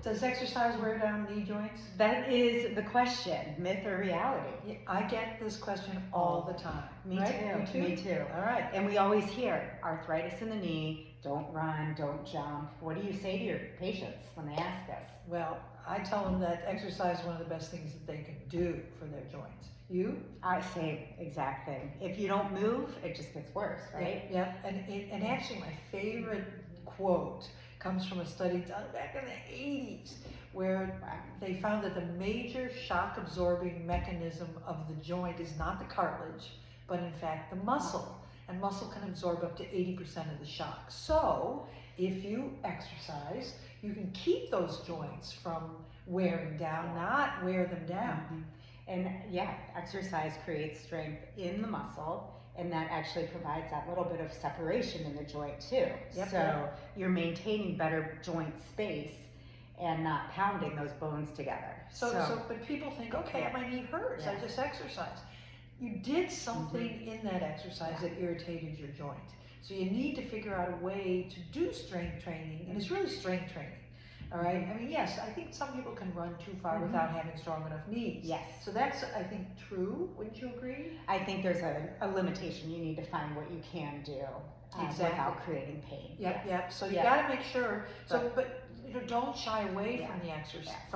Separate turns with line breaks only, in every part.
Does exercise wear down knee joints?
That is the question, myth or reality?
Yeah, I get this question all the time.
Me
right?
too. Me too.
All right.
And we always hear arthritis in the knee, don't run, don't jump. What do you say to your patients when they ask us?
Well, I tell them that exercise is one of the best things that they can do for their joints. You?
I say exact thing. If you don't move, it just gets worse, right?
Yeah. And actually, my favorite quote comes from a study done back in the 80s, where they found that the major shock absorbing mechanism of the joint is not the cartilage, but in fact the muscle. And muscle can absorb up to 80% of the shock. So if you exercise, you can keep those joints from wearing down, not wear them down.
Mm-hmm. And yeah, exercise creates strength in the muscle, and that actually provides that little bit of separation in the joint too.
Yep,
So
yep.
You're maintaining better joint space and not pounding those bones together.
But people think, okay, my knee hurts, I just exercised. You did something in that exercise that irritated your joint. So you need to figure out a way to do strength training, and it's really strength training. All right. I mean, yes, I think some people can run too far without having strong enough knees.
Yes.
So that's, I think, true. Wouldn't you agree?
I think there's a limitation. You need to find what you can do without creating pain.
Yep. So you got to make sure. But don't shy away from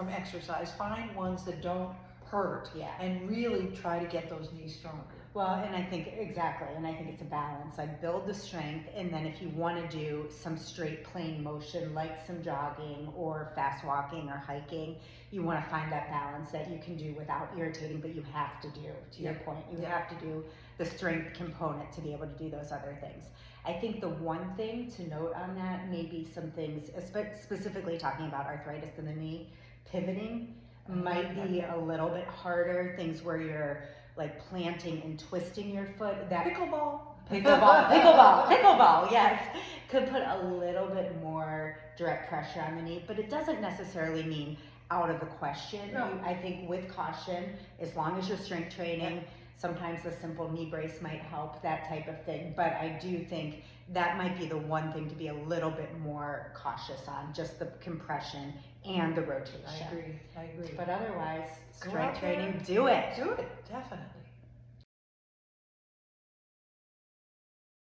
the exercise. Find ones that don't hurt, and really try to get those knees stronger.
Well, and I think it's a balance. Like build the strength, and then if you want to do some straight plane motion, like some jogging or fast walking or hiking, you want to find that balance that you can do without irritating, but you have to do, to your point, you have to do the strength component to be able to do those other things. I think the one thing to note on that, maybe some things, specifically talking about arthritis in the knee, pivoting might be a little bit harder, things where you're like planting and twisting your foot. That
Pickleball,
yes, could put a little bit more direct pressure on the knee, but it doesn't necessarily mean out of the question.
No.
I think with caution, as long as you're strength training, sometimes a simple knee brace might help, that type of thing. But I do think that might be the one thing to be a little bit more cautious on, just the compression and the rotation.
I agree.
But otherwise, strength training, do it.
Do it, definitely.